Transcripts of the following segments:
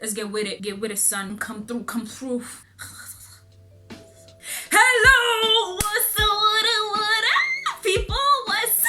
Let's get with it, son. Come through. Hello, what's up, people? What's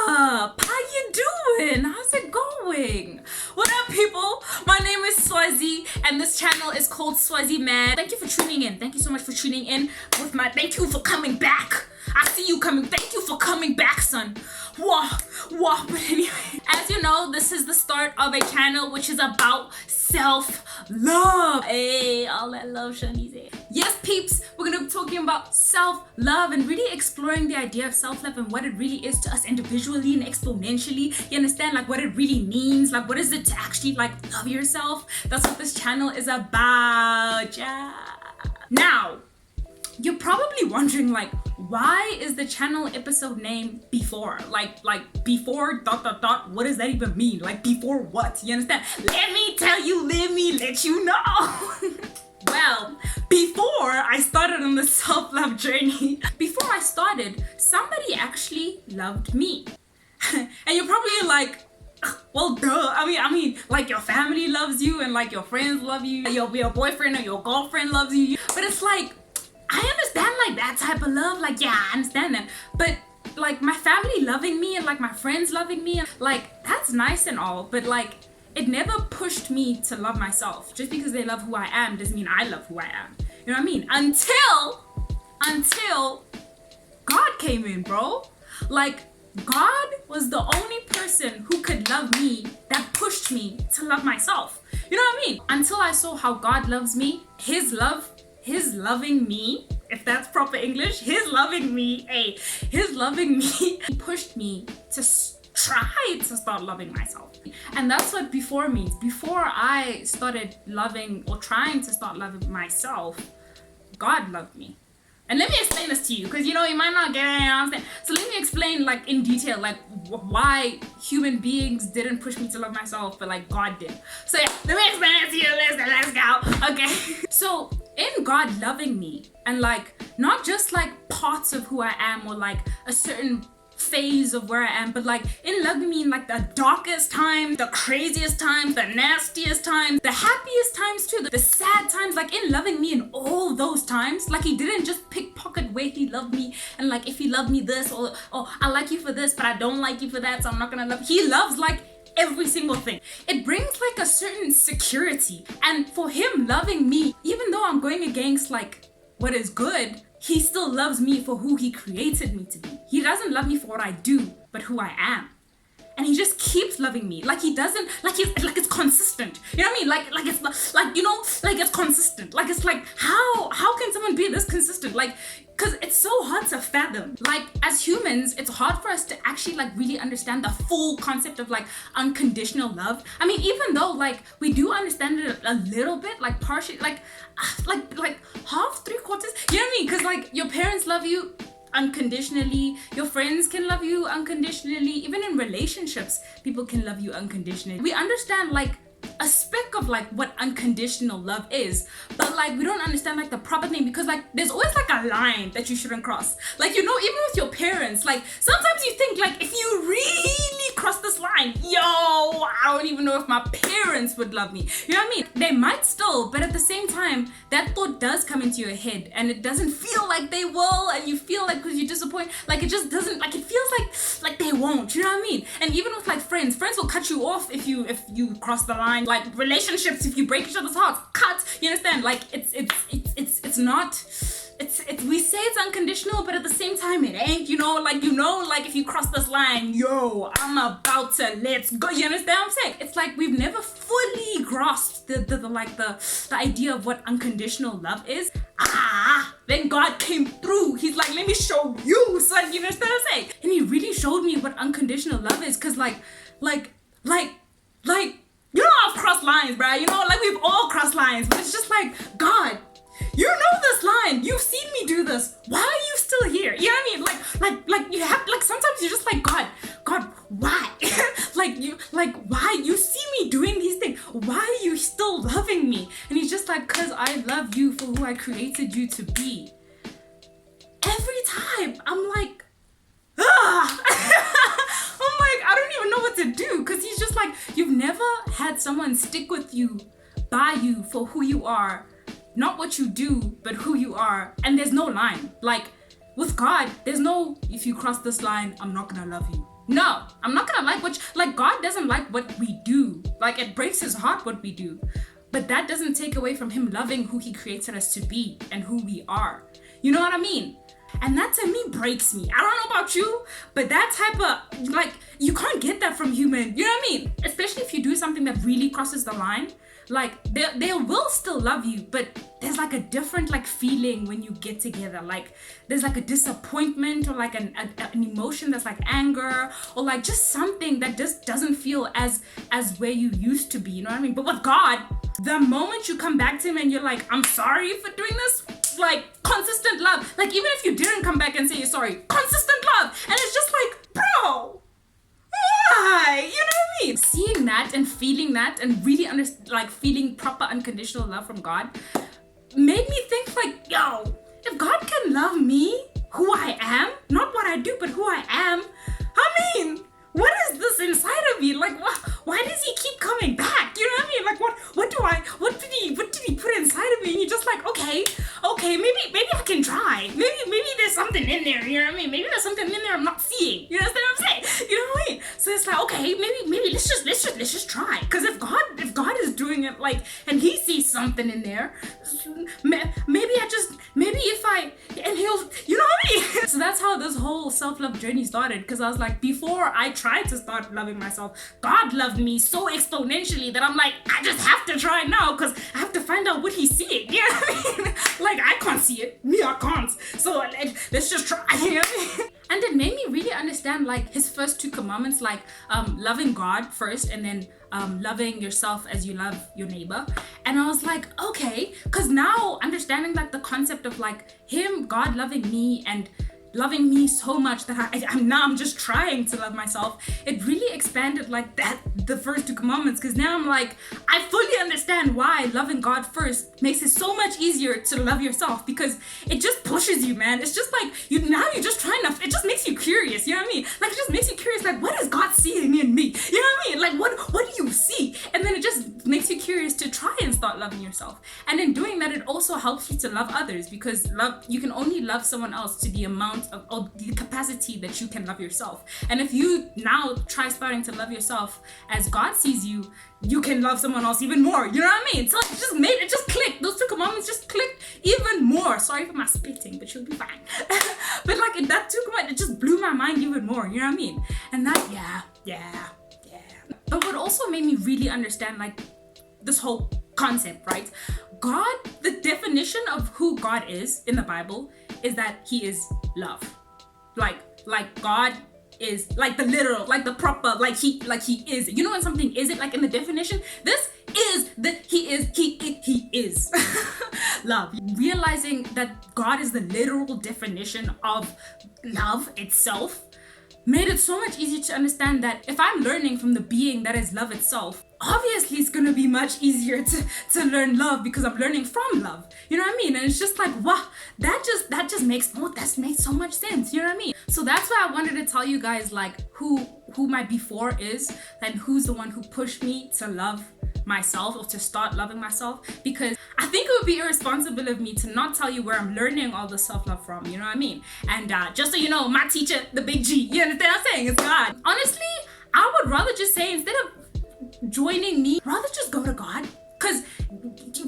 up? How you doing? How's it going? What up, people? My name is Swazi, and this channel is called Swazi Man. Thank you for tuning in. Thank you so much for tuning in. Thank you for coming back. I see you coming. Thank you for coming back, son. Wah. But anyway, as you know, this is the start of a channel which is about self-love. Hey, all that love, Shanice. Yes, peeps, we're gonna be talking about self-love and really exploring the idea of self-love and what it really is to us individually and exponentially. You understand, like, what it really means, like, what is it to actually, like, love yourself? That's what this channel is about, yeah. Now, you're probably wondering, like, why is the channel episode name before? Like before ... what does that even mean? Like, before what? You understand? Let me let you know. Well, before I started on the self-love journey, somebody actually loved me. And you're probably like, well, duh. I mean, like, your family loves you and like your friends love you, your boyfriend or your girlfriend loves you. But it's like, I understand, like, that type of love. Like, yeah, I understand that. But like, my family loving me and like my friends loving me, like, that's nice and all, but like, it never pushed me to love myself. Just because they love who I am doesn't mean I love who I am. You know what I mean? Until God came in, bro. Like, God was the only person who could love me that pushed me to love myself. You know what I mean? Until I saw how God loves me, his loving me, if that's proper English, his loving me, he pushed me to try to start loving myself. And that's what before means. Before I started loving or trying to start loving myself, God loved me. And let me explain this to you, because you might not get it, you know what I'm saying? So let me explain, like, in detail, like, why human beings didn't push me to love myself, but like God did. So yeah, let me explain it to you. Let's go. Okay. So in God loving me, and like, not just like parts of who I am or like a certain phase of where I am, but like in loving me in like the darkest times, the craziest times, the nastiest times, the happiest times too, the sad times, like in loving me in all those times, like he didn't just pickpocket where he loved me and like, if he loved me this or I like you for this but I don't like you for that, so I'm not gonna love you. He loves like every single thing. It brings like a certain security, and for him loving me, even though I'm going against like what is good, he still loves me for who he created me to be. He doesn't love me for what I do, but who I am. And he just keeps loving me. Like he doesn't, like it's consistent. You know what I mean? Like it's like, like it's consistent. Like it's like, how can someone be this consistent? Like, because it's so hard to fathom. Like, as humans, it's hard for us to actually like really understand the full concept of like unconditional love. I mean, even though like we do understand it a little bit, like partially, like half, 3/4. You know what I mean? Because like your parents love you unconditionally, your friends can love you unconditionally, even in relationships people can love you unconditionally. We understand like a speck of like what unconditional love is, but like we don't understand like the proper thing, because like there's always like a line that you shouldn't cross. Like, even with your parents, like sometimes you think like, if you really cross this line, I don't even know if my parents would love me. You know what I mean? They might still, but at the same time that thought does come into your head and it doesn't feel like they will, and you feel like, because you're disappointed, like it just doesn't, like it feels like they won't. You know what I mean? And even with like friends will cut you off if you cross the line. Like relationships, if you break each other's hearts, cut. You understand? Like it's not, we say it's unconditional, but at the same time it ain't. Like if you cross this line, I'm about to let's go. You understand what I'm saying? It's like we've never fully grasped the idea of what unconditional love is. Then God came through. He's like, let me show you, son. You understand what I'm saying? And he really showed me what unconditional love is, because like I've crossed lines, bruh. Like we've all crossed lines, but it's just like, God, you know this line. You've seen me do this. Why are you still here? You know what I mean? Like you have, like, sometimes you're just like, God, why? Why? You see me doing these things. Why are you still loving me? And he's just like, because I love you for who I created you to be. Every time I'm like, I don't even know what to do, because he's just like, you've never had someone stick with you by you for who you are, not what you do, but who you are. And there's no line. Like with God, there's no, if you cross this line, I'm not gonna love you. No, I'm not gonna like like God doesn't like what we do. Like it breaks his heart what we do. But that doesn't take away from him loving who he created us to be and who we are. You know what I mean? And that to me breaks me. I don't know about you, but that type of, like, you can't get that from human. You know what I mean? Especially if you do something that really crosses the line. Like, they will still love you, but there's like a different like feeling when you get together. Like, there's like a disappointment or like an emotion that's like anger or like just something that just doesn't feel as where you used to be. You know what I mean? But with God, the moment you come back to him and you're like, I'm sorry for doing this, like consistent love. Like even if you didn't come back and say you're sorry, consistent love. And it's just like, bro, why? You know what I mean? Seeing that and feeling that and really like feeling proper unconditional love from God made me think like, yo, if God can love me, who I am, not what I do, but who I am, I mean, what is this inside of me? Like, why does he keep coming back? You know what I mean? Like, what did he put inside of me? And you're just like, okay, maybe I can try. Maybe there's something in there, you know what I mean? Maybe there's something in there I'm not seeing. You understand what I'm saying? You know what I mean? So it's like, okay, maybe let's just try. Because if God is doing it, like, and he sees something in there, maybe if I, and he'll, you know what I mean? So that's how this whole self-love journey started. Because I was like, before I tried to start loving myself, God loved me so exponentially that I'm like, I just have to try now because I have to find out what he's seeing. You know what I mean? Like, I can't see it. Me, I can't. So let's just try. You know what I mean? And it made me really understand like his first two commandments, like loving God first and then loving yourself as you love your neighbor. And I was like, okay, because now understanding like the concept of like him, God loving me and loving me so much that I'm just trying to love myself. It really expanded like that, the first two commandments, because now I'm like, I fully understand why loving God first makes it so much easier to love yourself, because it just pushes you, man. It's just like you're just trying to, it just makes you curious, you know what I mean? Like it just makes you curious, like what is God seeing in me? You know what I mean? Like what do you see? And then it just makes you curious to try and start loving yourself. And in doing that, it also helps you to love others, because you can only love someone else to the amount of the capacity that you can love yourself. And if you now try starting to love yourself as God sees you, you can love someone else even more. You know what I mean? So it just clicked. Those two commandments just clicked even more. Sorry for my spitting, but you'll be fine. But like that two commandments, it just blew my mind even more. You know what I mean? And that, yeah. But what also made me really understand like this whole concept, right? God, the definition of who God is in the Bible is that he is love. Like God is like the literal, like the proper, like he is. You know when something isn't, like in the definition, this is he is love. Realizing that God is the literal definition of love itself made it so much easier to understand that if I'm learning from the being that is love itself, obviously it's gonna be much easier to learn love because I'm learning from love. You know what I mean? And it's just like, wow, that just makes so much sense. You know what I mean? So that's why I wanted to tell you guys like who my before is and who's the one who pushed me to love myself or to start loving myself, because I think it would be irresponsible of me to not tell you where I'm learning all the self-love from, you know what I mean? And just so you know, my teacher, the big G, you understand what I'm saying? It's God. Honestly, I would rather just say, instead of joining me, rather just go to God. Because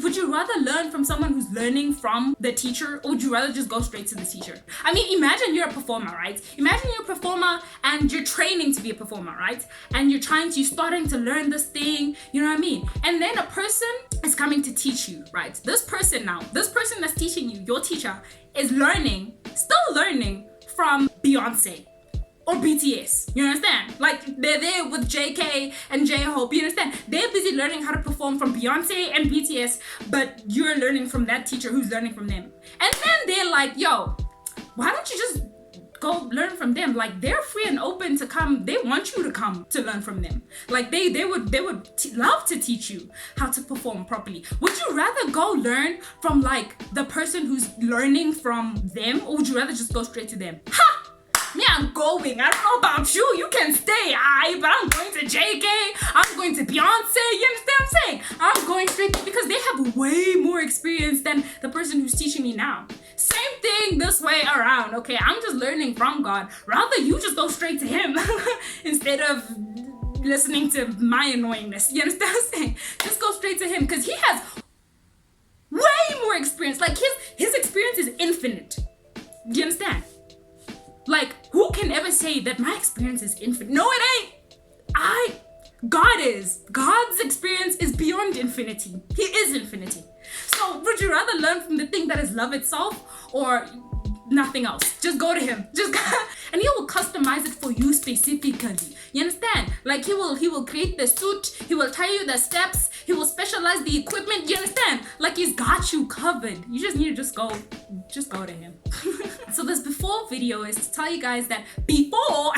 would you rather learn from someone who's learning from the teacher, or would you rather just go straight to the teacher? I mean, imagine you're a performer, right? Imagine you're a performer and you're training to be a performer, right? And you're starting to learn this thing, you know what I mean? And then a person is coming to teach you, right? This person that's teaching you, your teacher, is still learning from Beyonce or BTS, you understand? Like, they're there with JK and J-Hope, you understand? They're busy learning how to perform from Beyonce and BTS, but you're learning from that teacher who's learning from them. And then they're like, yo, why don't you just go learn from them? Like, they're free and open to come. They want you to come to learn from them. Like, they would love to teach you how to perform properly. Would you rather go learn from, like, the person who's learning from them, or would you rather just go straight to them? Ha! Me, I'm going. I don't know about you. You can stay, but I'm going to JK. I'm going to Beyonce. You understand what I'm saying? I'm going straight because they have way more experience than the person who's teaching me now. Same thing this way around, okay? I'm just learning from God. Rather, you just go straight to him instead of listening to my annoyingness. You understand what I'm saying? Just go straight to him because he has way more experience. Like his experience is infinite. Do you understand? Like, who can ever say that my experience is infinite? No, it ain't. God is. God's experience is beyond infinity. He is infinity. So would you rather learn from the thing that is love itself or nothing else? Just go to him. And he will customize it for you specifically. You understand? Like he will create the suit, he will tell you the steps, he will specialize the equipment. You understand? Like he's got you covered. You just need to just go to him. So this before video is to tell you guys that before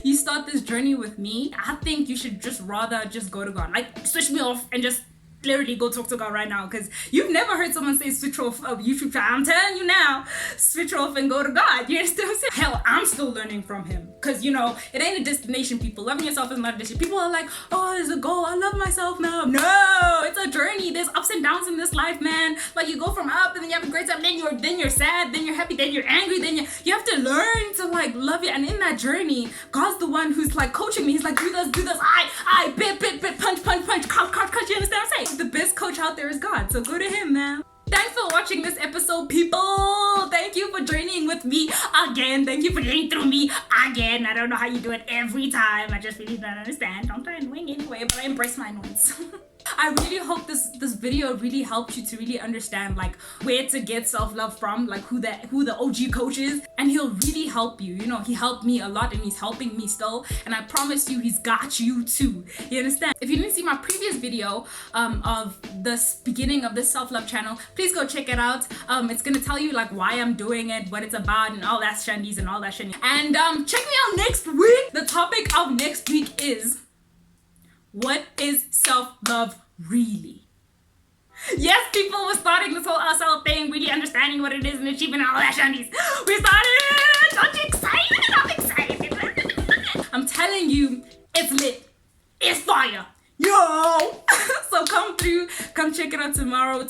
you start this journey with me, I think you should just rather just go to God. Like switch me off and just literally go talk to God right now, because you've never heard someone say switch off a YouTube channel. I'm telling you now, switch off and go to God. You understand what I'm saying? Hell, I'm still learning from him, because you know, it ain't a destination, people. Loving yourself is not a destination. People are like, oh, it's a goal, I love myself now. No, it's a journey. There's ups and downs in this life, man. Like you go from up and then you have a great time, then you're sad, then you're happy, then you're angry, then you have to learn to like love it. And in that journey, God's the one who's like coaching me. He's like, do this, I bit, punch, cut, you understand what I'm saying? The best coach out there is God, so go to him, man. Thanks for watching this episode, people. Thank you for joining with me again. Thank you for getting through me again. I don't know how you do it every time. I just really don't understand. Don't try annoying anyway, but I embrace my annoyance. I really hope this video really helped you to really understand like where to get self-love from, like who the OG coach is, and he'll really help you. You know, he helped me a lot and he's helping me still, and I promise you he's got you too. You understand? If you didn't see my previous video of this beginning of this self-love channel, please go check it out. It's gonna tell you like why I'm doing it, what it's about, and all that shandies and all that shit. And check me out next week. The topic of next week is, what is self-love really? Yes, people, we're starting this whole self thing, really understanding what it is and achieving all that shandies. We started! Aren't you excited? I'm excited. I'm telling you, it's lit. It's fire. Yo! So come through, come check it out tomorrow,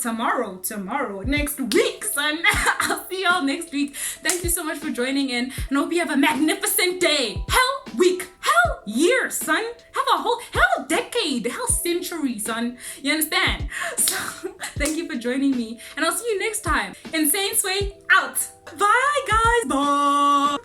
next week, son. I'll see y'all next week. Thank you so much for joining in, and hope you have a magnificent day. Hell week, hell year, son. Have a whole hell decade, hell century, son. You understand? So thank you for joining me, and I'll see you next time. Insane Sway out. Bye, guys. Bye.